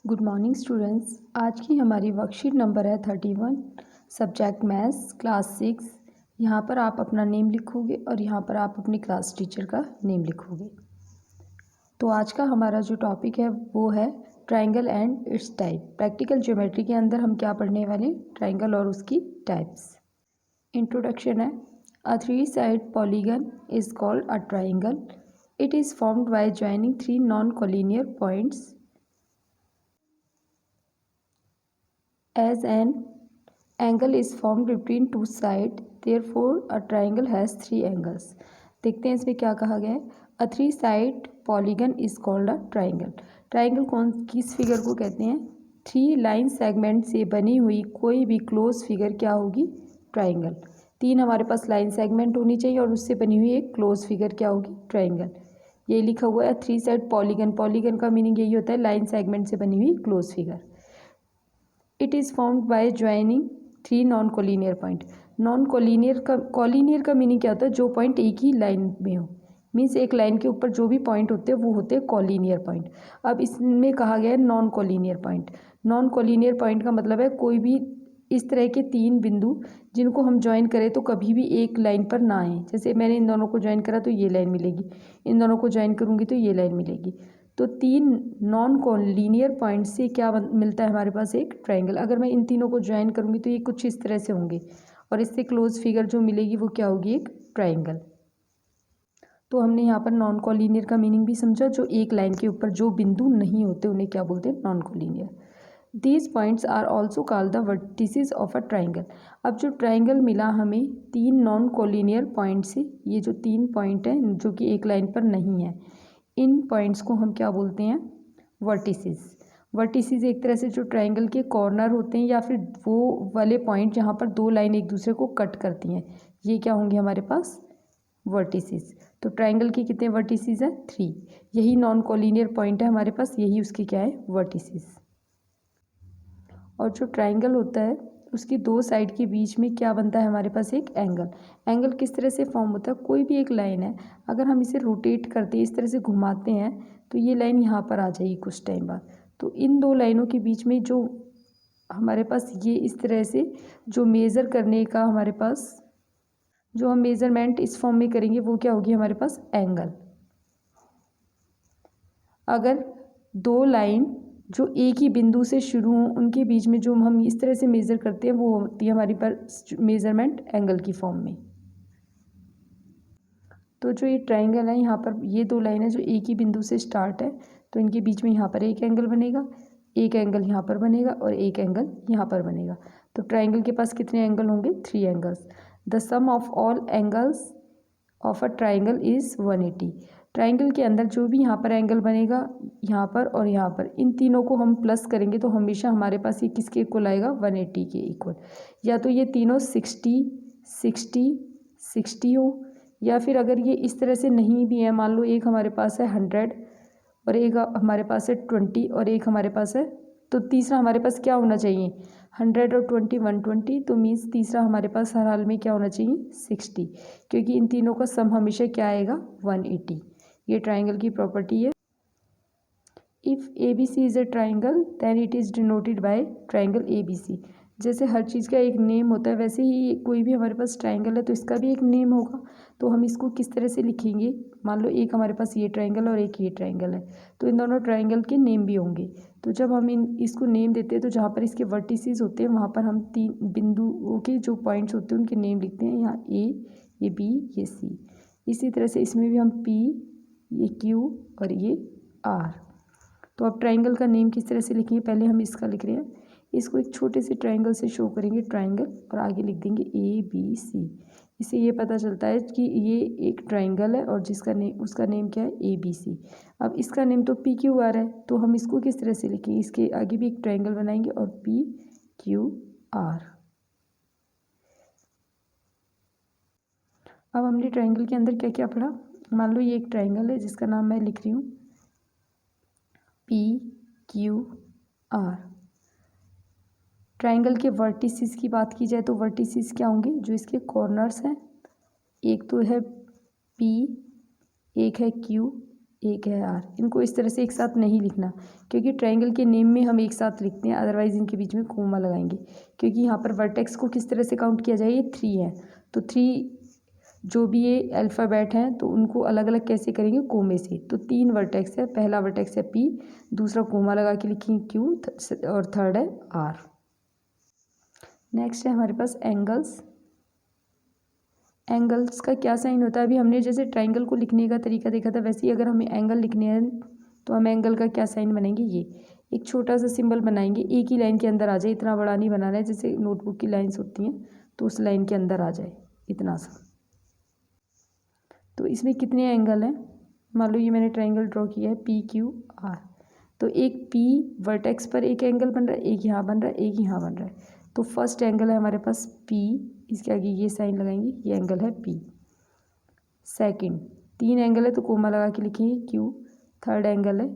Good morning students. आज की हमारी वर्कशीट नंबर है 31, सब्जेक्ट मैथ्स, क्लास 6। यहाँ पर आप अपना नेम लिखोगे और यहाँ पर आप अपनी क्लास टीचर का नेम लिखोगे। तो आज का हमारा जो टॉपिक है वो है triangle and it's type. Practical geometry के अंदर हम क्या पढ़ने वाले, ट्राइंगल और उसकी टाइप्स। इंट्रोडक्शन है। अ 3-साइड polygon is called a triangle. It is formed by joining 3 non collinear points as an angle is formed between two sides, therefore a triangle has 3 angles। देखते हैं इसमें क्या कहा गया है। A 3-side polygon is called a triangle। Triangle किस figure को कहते हैं? 3 लाइन सेगमेंट से बनी हुई कोई भी क्लोज फिगर क्या होगी? ट्राइंगल। 3 हमारे पास लाइन सेगमेंट होनी चाहिए और उससे बनी हुई एक क्लोज फिगर क्या होगी? ट्राइंगल। ये लिखा हुआ है 3-साइड पॉलीगन। पॉलीगन का मीनिंग यही होता है लाइन सेगमेंट से बनी हुई close figure. It is formed by joining 3 non collinear point. Non collinear का मीनिंग क्या होता है? जो पॉइंट एक ही लाइन में हो, मीन्स एक लाइन के ऊपर जो भी पॉइंट होते हैं वो होते हैं कोलिनियर पॉइंट। अब इसमें कहा गया है non collinear point. Non collinear point का मतलब है कोई भी इस तरह के 3 बिंदु जिनको हम ज्वाइन करें तो कभी भी एक लाइन पर ना आए। जैसे मैंने इन दोनों को ज्वाइन करा तो ये लाइन मिलेगी, इन दोनों को ज्वाइन करूँगी तो ये लाइन मिलेगी। तो 3 नॉन कोलिनियर पॉइंट से क्या मिलता है हमारे पास? एक ट्राइंगल। अगर मैं इन तीनों को ज्वाइन करूँगी तो ये कुछ इस तरह से होंगे और इससे क्लोज फिगर जो मिलेगी वो क्या होगी? एक ट्राइंगल। तो हमने यहाँ पर नॉन कोलिनियर का मीनिंग भी समझा। जो एक लाइन के ऊपर जो बिंदु नहीं होते उन्हें क्या बोलते हैं? Non collinear. These points are also called the vertices of a triangle. अब जो ट्राइंगल मिला हमें 3 नॉन कोलिनियर पॉइंट से, ये जो 3 पॉइंट हैं जो कि एक लाइन पर नहीं है, इन पॉइंट्स को हम क्या बोलते हैं? वर्टिसेस। वर्टिसेस एक तरह से जो ट्राइंगल के कॉर्नर होते हैं या फिर वो वाले पॉइंट जहाँ पर 2 लाइन एक दूसरे को कट करती हैं, ये क्या होंगे हमारे पास? वर्टिसेस। तो ट्राइंगल के कितने वर्टिसेस हैं? 3। यही नॉन कोलिनियर पॉइंट है हमारे पास, यही उसके क्या है? वर्टिसेस। और जो ट्राइंगल होता है उसकी 2 साइड के बीच में क्या बनता है हमारे पास? एक एंगल। एंगल किस तरह से फॉर्म होता है? कोई भी एक लाइन है, अगर हम इसे रोटेट करते हैं, इस तरह से घुमाते हैं तो ये लाइन यहाँ पर आ जाएगी कुछ टाइम बाद। तो इन 2 लाइनों के बीच में जो हमारे पास ये इस तरह से जो मेज़र करने का हमारे पास जो हम मेज़रमेंट इस फॉर्म में करेंगे वो क्या होगी हमारे पास? एंगल। अगर 2 लाइन जो एक ही बिंदु से शुरू हों उनके बीच में जो हम इस तरह से मेज़र करते हैं वो होती है हमारी पर मेज़रमेंट एंगल की फॉर्म में। तो जो ये ट्राइंगल है यहाँ पर ये 2 लाइन है जो एक ही बिंदु से स्टार्ट है, तो इनके बीच में यहाँ पर एक एंगल बनेगा, एक एंगल यहाँ पर बनेगा और एक एंगल यहाँ पर बनेगा। तो ट्राइंगल के पास कितने एंगल होंगे? 3 angles. The sum of all angles of a triangle is 180। Triangle के अंदर जो भी यहाँ पर एंगल बनेगा, यहाँ पर और यहाँ पर, इन तीनों को हम प्लस करेंगे तो हमेशा हमारे पास ये किसके इक्वल आएगा? 180 के इक्वल। या तो ये तीनों 60 60 60 हो, या फिर अगर ये इस तरह से नहीं भी है, मान लो एक हमारे पास है 100 और एक हमारे पास है 20 और एक हमारे पास है, तो तीसरा हमारे पास क्या होना चाहिए? 100 और 20 120। तो मीन्स तीसरा हमारे पास हर हाल में क्या होना चाहिए? 60, क्योंकि इन तीनों का सम हमेशा क्या आएगा? 180। ये ट्राइंगल की प्रॉपर्टी है। If A B C is a triangle then it is denoted by triangle A B C. जैसे हर चीज़ का एक नेम होता है वैसे ही कोई भी हमारे पास ट्राइंगल है तो इसका भी एक नेम होगा। तो हम इसको किस तरह से लिखेंगे? मान लो एक हमारे पास ये ट्राइंगल और एक ये ट्राइंगल है, तो इन दोनों ट्राइंगल के नेम भी होंगे। तो जब हम इसको नेम देते हैं तो जहाँ पर इसके वर्टिसेस होते हैं वहाँ पर हम 3 बिंदुओं के जो पॉइंट्स होते हैं उनके नेम लिखते हैं। यहाँ ए, ये बी, ये सी। इसी तरह से इसमें भी हम पी, ये क्यू और ये आर। तो अब ट्राइंगल का नेम किस तरह से लिखेंगे? पहले हम इसका लिख रहे हैं, इसको एक छोटे से ट्राइंगल से शो करेंगे, ट्राइंगल, और आगे लिख देंगे ए बी सी। इससे ये पता चलता है कि ये एक ट्राइंगल है और जिसका नेम, उसका नेम क्या है? A B C. अब इसका नेम तो पी क्यू आर है, तो हम इसको किस तरह से लिखेंगे? इसके आगे भी एक ट्राइंगल बनाएंगे और पी क्यू आर। अब हमने ट्राइंगल के अंदर क्या क्या पढ़ा? मान लो ये एक ट्राइंगल है जिसका नाम मैं लिख रही हूँ पी क्यू आर। ट्राइंगल के वर्टिसेस की बात की जाए तो वर्टिसेस क्या होंगे? जो इसके कॉर्नर्स हैं, एक तो है पी, एक है क्यू एक है आर। इनको इस तरह से एक साथ नहीं लिखना, क्योंकि ट्रायंगल के नेम में हम एक साथ लिखते हैं, अदरवाइज इनके बीच में कोमा लगाएंगे। क्योंकि यहाँ पर वर्टेक्स को किस तरह से काउंट किया जाए, ये 3 है, तो 3 जो भी ये अल्फ़ाबेट हैं तो उनको अलग अलग कैसे करेंगे, कोमे से। तो 3 वर्टेक्स है, पहला वर्टेक्स है पी, दूसरा कोमा लगा के लिखेंगे क्यू, और थर्ड है आर। नेक्स्ट है हमारे पास एंगल्स। एंगल्स का क्या साइन होता है, अभी हमने जैसे ट्रायंगल को लिखने का तरीका देखा था, वैसे ही अगर हमें एंगल लिखने हैं तो हम एंगल का क्या साइन बनाएंगे, ये एक छोटा सा सिंबल बनाएंगे, एक ही लाइन के अंदर आ जाए, इतना बड़ा नहीं बनाना है, जैसे नोटबुक की लाइन्स होती हैं तो उस लाइन के अंदर आ जाए इतना सा। तो इसमें कितने एंगल हैं, मान लो ये मैंने ट्रायंगल ड्रॉ किया है पी क्यू आर, तो एक पी वर्टेक्स पर एक एंगल बन रहा है, एक यहाँ बन रहा है, एक यहाँ बन रहा है। तो फर्स्ट एंगल है हमारे पास पी, इसके आगे ये साइन लगाएंगे, ये एंगल है पी। सेकंड 3 एंगल है तो कोमा लगा के लिखेंगे क्यू, थर्ड एंगल है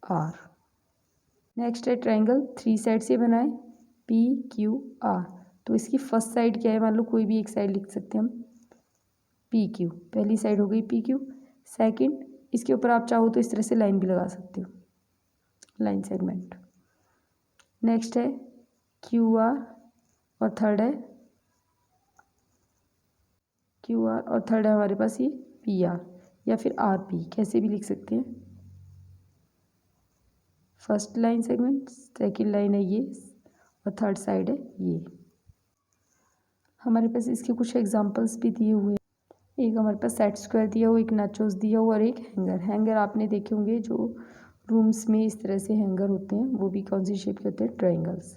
आर। नेक्स्ट है ट्रायंगल 3 साइड से बना है पी क्यू आर, तो इसकी फर्स्ट साइड क्या है, मान लो कोई भी एक साइड लिख सकते हैं हम, पी क्यू, पहली साइड हो गई पी क्यू। सेकेंड इसके ऊपर आप चाहो तो इस तरह से लाइन भी लगा सकते हो, लाइन सेगमेंट। नेक्स्ट है क्यू आर और थर्ड है क्यू आर, और थर्ड है हमारे पास ये पी आर या फिर आर पी, कैसे भी लिख सकते हैं। First line segment, second line है ये, और थर्ड साइड है ये। हमारे पास इसके कुछ एग्जांपल्स भी दिए हुए हैं, एक हमारे पास सेट स्क्वायर दिया हुआ, एक नाचोस दिया हुआ और एक हैंगर। हैंगर आपने देखे होंगे जो रूम्स में इस तरह से हैंगर होते हैं, वो भी कौन सी शेप के होते हैं, ट्रायंगल्स।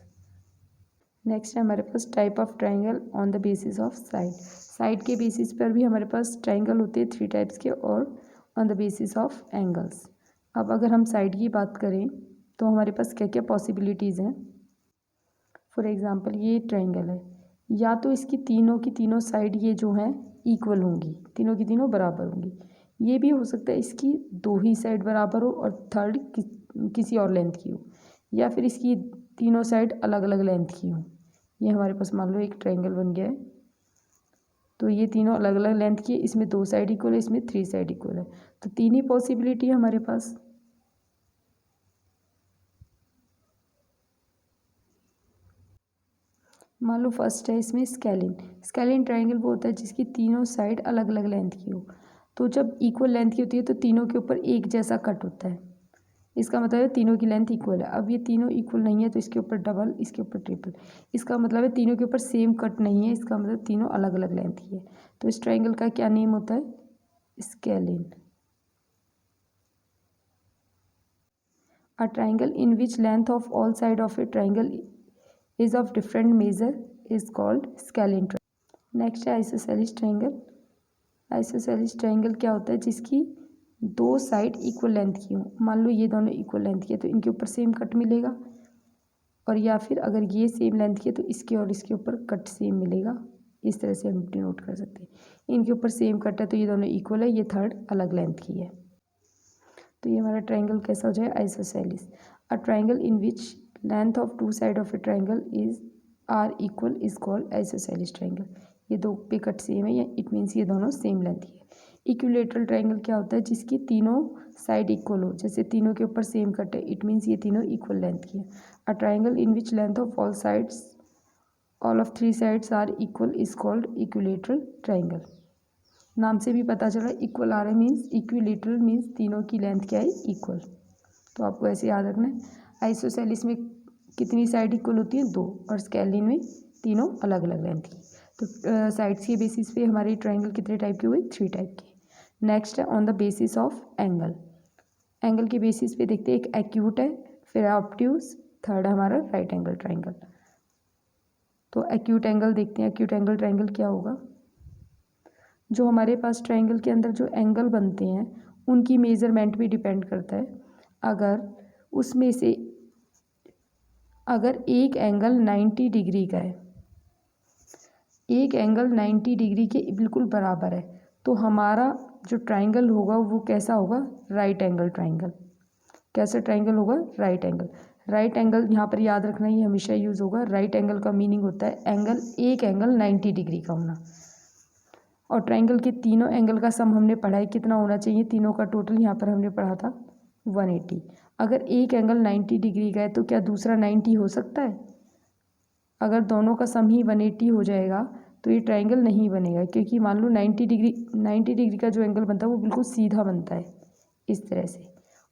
नेक्स्ट है हमारे पास type of triangle on the basis of side. Side के बेसिस पर भी हमारे पास ट्रायंगल होते हैं 3 टाइप्स के, और on the basis of angles. अब अगर हम साइड की बात करें तो हमारे पास क्या क्या पॉसिबिलिटीज़ हैं। फॉर एग्ज़ाम्पल ये ट्रायंगल है, या तो इसकी तीनों की तीनों साइड ये जो हैं इक्वल होंगी, तीनों की तीनों बराबर होंगी। ये भी हो सकता है इसकी 2 ही साइड बराबर हो और थर्ड किसी और लेंथ की हो, या फिर इसकी तीनों साइड अलग अलग लेंथ की हो। ये हमारे पास मान लो एक ट्रायंगल बन गया है, तो ये तीनों अलग अलग लेंथ की है, इसमें 2 साइड इक्वल है, इसमें 3 साइड इक्वल है, तो 3 ही पॉसिबिलिटी है हमारे पास। मान लो फर्स्ट है इसमें स्केलिन। स्केलिन ट्रायंगल वो होता है जिसकी तीनों साइड अलग अलग लेंथ की हो, तो जब इक्वल लेंथ की होती है तो तीनों के ऊपर एक जैसा कट होता है, इसका मतलब है तीनों की लेंथ इक्वल है। अब ये तीनों इक्वल नहीं है तो इसके ऊपर डबल, इसके ऊपर ट्रिपल, इसका मतलब है तीनों के ऊपर सेम कट नहीं है, इसका मतलब तीनों अलग अलग लेंथ की है। तो इस ट्रायंगल का क्या नेम होता है, scalene. A triangle in which length of all side of a triangle is of different measure is called scalene triangle. Next है आइसोसेलिस ट्रायंगल। आइसोसेलिस ट्रायंगल क्या होता है, जिसकी 2 साइड इक्वल लेंथ की हो। मान लो ये दोनों इक्वल लेंथ की है तो इनके ऊपर सेम कट मिलेगा, और या फिर अगर ये सेम लेंथ की है तो इसके और इसके ऊपर कट सेम मिलेगा। इस तरह से हम डिनोट कर सकते हैं, इनके ऊपर सेम कट है तो ये दोनों इक्वल है, ये थर्ड अलग लेंथ की है। तो ये हमारा ट्रायंगल कैसा हो जाए, isosceles. A triangle in which length of 2 side of a triangle is are equal is called isosceles triangle. ये 2 पे कट सेम है, या इट मीन्स ये दोनों सेम लेंथ की है। इक्विलेटरल ट्रायंगल क्या होता है, जिसकी तीनों साइड इक्वल हो, जैसे तीनों के ऊपर सेम कट है, इट मीन्स ये तीनों इक्वल लेंथ की है। A triangle in which length of all of 3 sides are equal is called equilateral triangle. नाम से भी पता चला इक्वल आ रहा है, मीन्स इक्विलेटरल मीन्स तीनों की लेंथ क्या है, इक्वल। तो आपको ऐसे याद रखना है। आइसोसेलिस में कितनी साइड इक्वल होती है, 2, और स्केलिन में तीनों अलग अलग लेंथ की। तो साइड्स के बेसिस पे हमारे ट्रायंगल कितने टाइप के हुए, 3 टाइप के। नेक्स्ट है on the basis of angle. Angle के बेसिस पे देखते हैं, एक एक्यूट है, फिर ऑब्ट्यूज, थर्ड है हमारा राइट एंगल ट्रायंगल। तो एक्यूट एंगल देखते हैं, एक्यूट एंगल ट्रायंगल क्या होगा। जो हमारे पास ट्रायंगल के अंदर जो एंगल बनते हैं उनकी मेज़रमेंट भी डिपेंड करता है। अगर उसमें से अगर एक एंगल 90 डिग्री का है, एक एंगल 90 डिग्री के बिल्कुल बराबर है, तो हमारा जो ट्रायंगल होगा वो कैसा होगा, राइट एंगल ट्रायंगल। कैसा ट्रायंगल होगा, राइट एंगल। राइट एंगल यहाँ पर याद रखना, ये हमेशा यूज़ होगा। राइट एंगल का मीनिंग होता है एंगल, एक एंगल 90 डिग्री का होना। और ट्राइंगल के तीनों एंगल का सम हमने पढ़ा है कितना होना चाहिए, तीनों का टोटल यहाँ पर हमने पढ़ा था 180। अगर एक एंगल 90 डिग्री का है तो क्या दूसरा 90 हो सकता है? अगर दोनों का सम ही 180 हो जाएगा तो ये ट्राइंगल नहीं बनेगा, क्योंकि मान लो 90 डिग्री का जो एंगल बनता है वो बिल्कुल सीधा बनता है इस तरह से,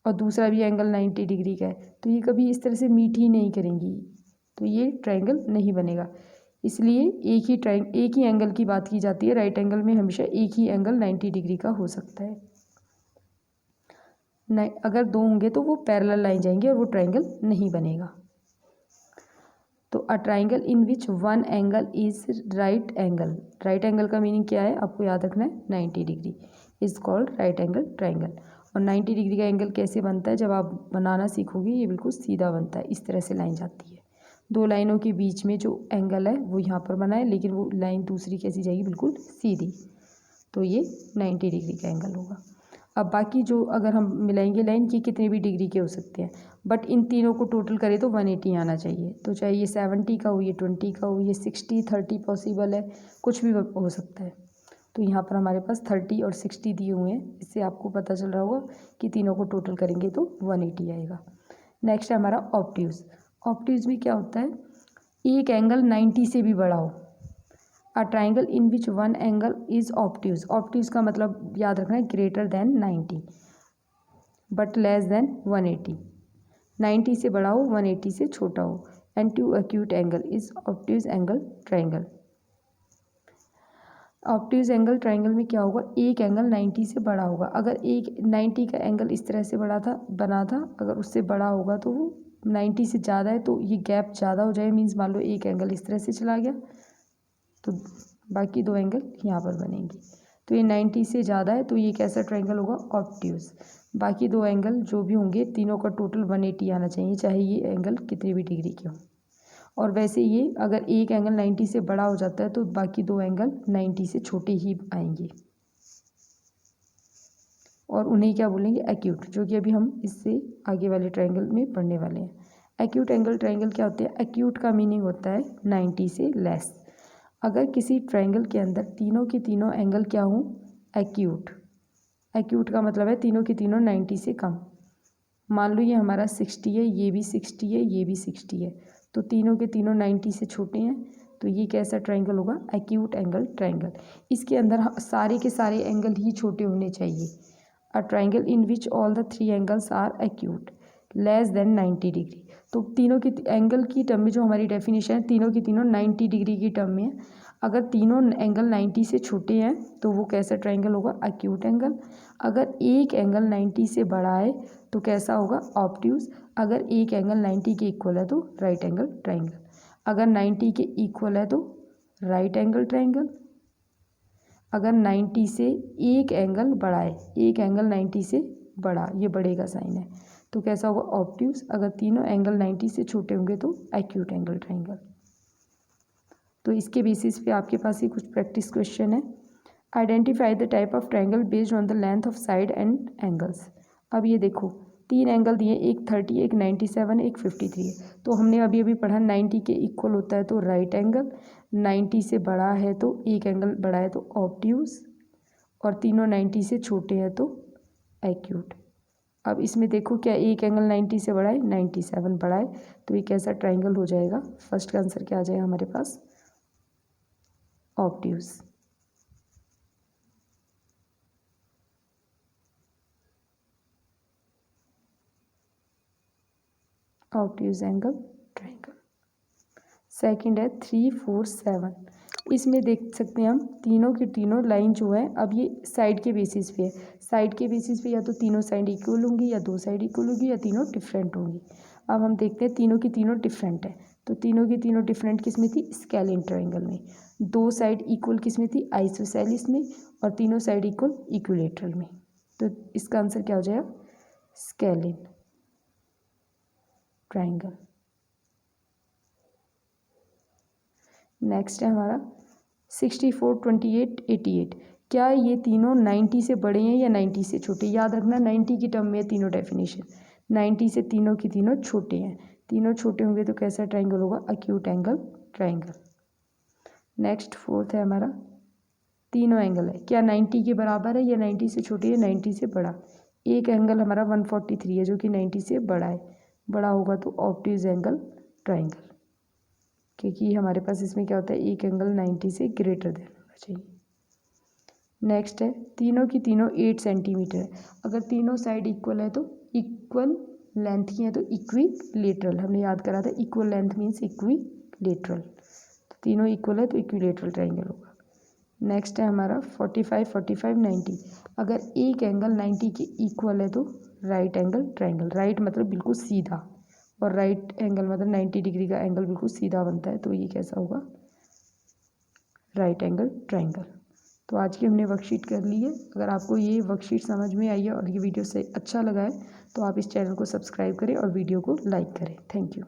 और दूसरा भी एंगल 90 डिग्री का है, तो ये कभी इस तरह से मीट ही नहीं करेंगी, तो ये ट्राइंगल नहीं बनेगा। इसलिए एक ही एंगल की बात की जाती है। राइट एंगल में हमेशा एक ही एंगल 90 डिग्री का हो सकता है। अगर दो होंगे तो वो पैरेलल लाइन जाएंगे और वो ट्राइंगल नहीं बनेगा। तो अ triangle in which one angle is right angle, right angle का मीनिंग क्या है आपको याद रखना है, 90 degree is called right angle triangle. और 90 डिग्री का एंगल कैसे बनता है, जब आप बनाना सीखोगे ये बिल्कुल सीधा बनता है, इस तरह से लाइन जाती है। दो लाइनों के बीच में जो एंगल है वो यहाँ पर बना है, लेकिन वो लाइन दूसरी कैसी जाएगी, बिल्कुल सीधी, तो ये 90 डिग्री का एंगल होगा। अब बाकी जो अगर हम मिलाएंगे लाइन की कितने भी डिग्री के हो सकते हैं, बट इन तीनों को टोटल करें तो 180 आना चाहिए। तो चाहे ये 70 का हो, ये 20 का हो, ये 60 30 पॉसिबल है, कुछ भी हो सकता है। तो यहाँ पर हमारे पास 30 और 60 दिए हुए हैं, इससे आपको पता चल रहा होगा कि तीनों को टोटल करेंगे तो 180 आएगा। नेक्स्ट है हमारा ऑब्ट्यूज। ऑब्ट्यूज में क्या होता है, एक एंगल 90 से भी बड़ा हो। A triangle in which one angle is obtuse, obtuse का मतलब याद रखना है greater than 90 but less than 180, 90 से बड़ा हो 180 से छोटा हो, and two acute angle is obtuse angle triangle. Obtuse angle triangle में क्या होगा, एक एंगल 90 से बड़ा होगा। अगर एक 90 का एंगल इस तरह से बना था, अगर उससे बड़ा होगा तो वो 90 से ज़्यादा है तो ये गैप ज़्यादा हो जाए, मीन्स मान लो एक एंगल इस तरह से चला गया तो बाकी दो एंगल यहाँ पर बनेंगे। तो ये 90 से ज़्यादा है तो ये कैसा ट्राइंगल होगा, ऑब्ट्यूज। बाकी दो एंगल जो भी होंगे तीनों का टोटल 180 आना चाहिए, चाहे ये एंगल कितने भी डिग्री के हों। और वैसे ये अगर एक एंगल 90 से बड़ा हो जाता है तो बाकी दो एंगल 90 से छोटे ही आएंगे, और उन्हें क्या बोलेंगे, एक्यूट, जो कि अभी हम इससे आगे वाले ट्राइंगल में पढ़ने वाले हैं। एक्यूट एंगल ट्राइंगल क्या होते हैं, एक्यूट का मीनिंग होता है 90 से लेस। अगर किसी ट्राइंगल के अंदर तीनों के तीनों एंगल क्या हों, एक्यूट, एक्यूट का मतलब है तीनों के तीनों 90 से कम। मान लो ये हमारा 60 है, ये भी 60 है, ये भी 60 है, तो तीनों के तीनों 90 से छोटे हैं, तो ये कैसा ट्राइंगल होगा, एक्यूट एंगल ट्राइंगल। इसके अंदर सारे के सारे एंगल ही छोटे होने चाहिए। A triangle in which all the three angles are acute less than 90 degree. तो तीनों के एंगल की टर्म में जो हमारी डेफिनेशन है, तीनों के तीनों 90 डिग्री की टर्म में है। अगर तीनों एंगल 90 से छोटे हैं तो वो कैसा ट्राइंगल होगा, एक्यूट एंगल। अगर एक एंगल 90 से बड़ा है तो कैसा होगा, ऑब्ट्यूज। अगर एक एंगल 90 के इक्वल है तो राइट एंगल ट्राइंगल। अगर 90 के इक्वल है तो राइट एंगल ट्राइंगल। अगर 90 से एक एंगल बड़ा है, एक एंगल 90 से बड़ा, ये बड़े का साइन है, तो कैसा होगा, ऑब्ट्यूज। अगर तीनों एंगल 90 से छोटे होंगे तो एक्यूट एंगल ट्राइंगल। तो इसके बेसिस पे आपके पास ही कुछ प्रैक्टिस क्वेश्चन है। Identify the type of triangle based on the length of side and angles. अब ये देखो तीन एंगल दिए, एक 30, एक 97, एक 53 है। तो हमने अभी अभी पढ़ा 90 के इक्वल होता है तो राइट एंगल, 90 से बड़ा है तो एक एंगल बड़ा है तो ऑब्ट्यूज, और तीनों 90 से छोटे हैं तो एक्यूट। अब इसमें देखो क्या एक एंगल 90 से बड़ा है, 97 बड़ा है, तो ये कैसा ट्राइंगल हो जाएगा, फर्स्ट का आंसर क्या आ जाएगा हमारे पास, obtuse. Obtuse angle triangle. Second है 3 4 7। इसमें देख सकते हैं हम तीनों की तीनों लाइन जो है, अब ये साइड के बेसिस पे है। साइड के बेसिस पे या तो तीनों साइड इक्वल होंगी, या दो साइड इक्वल होगी, या तीनों डिफरेंट होंगी। अब हम देखते हैं तीनों की तीनों डिफरेंट है, तो तीनों की तीनों डिफरेंट किस में थी, स्केलिन ट्राइंगल में। दो साइड इक्वल किस में थी, आइसोसेलिस में, और तीनों साइड इक्वल इक्विलेटरल में। तो इसका आंसर क्या हो जाएगा, स्केलिन ट्राइंगल। नेक्स्ट है हमारा 64 28 88। क्या ये तीनों 90 से बड़े हैं या 90 से छोटे, याद रखना 90 की टर्म में तीनों डेफिनेशन, 90 से तीनों की तीनों छोटे हैं, तीनों छोटे होंगे तो कैसा ट्राइंगल होगा, acute angle triangle. Next fourth है हमारा तीनों एंगल है, क्या 90 के बराबर है या 90 से छोटी है, 90 से बड़ा। एक एंगल हमारा 143 है जो कि 90 से बड़ा है, बड़ा होगा तो ऑब्ट्यूज एंगल ट्राइंगल, क्योंकि हमारे पास इसमें क्या होता है, एक एंगल 90 से ग्रेटर देन होना चाहिए। नेक्स्ट है, तीनों की तीनों 8 सेंटीमीटर है। अगर तीनों साइड इक्वल है तो इक्वल लेंथ की है तो इक्विलेटरल, हमने याद करा था इक्वल लेंथ मीन्स इक्विलेटरल, तो तीनों इक्वल है तो इक्विलेटरल ट्राइंगल होगा। नेक्स्ट है हमारा 45 45 90, अगर एक एंगल 90 के इक्वल है तो राइट एंगल ट्राइंगल, राइट मतलब बिल्कुल सीधा और राइट एंगल मतलब 90 डिग्री का एंगल बिल्कुल सीधा बनता है, तो ये कैसा होगा, राइट एंगल ट्राइंगल। तो आज की हमने वर्कशीट कर ली है। अगर आपको ये वर्कशीट समझ में आई है और ये वीडियो से अच्छा लगा है तो आप इस चैनल को सब्सक्राइब करें और वीडियो को लाइक करें। Thank you.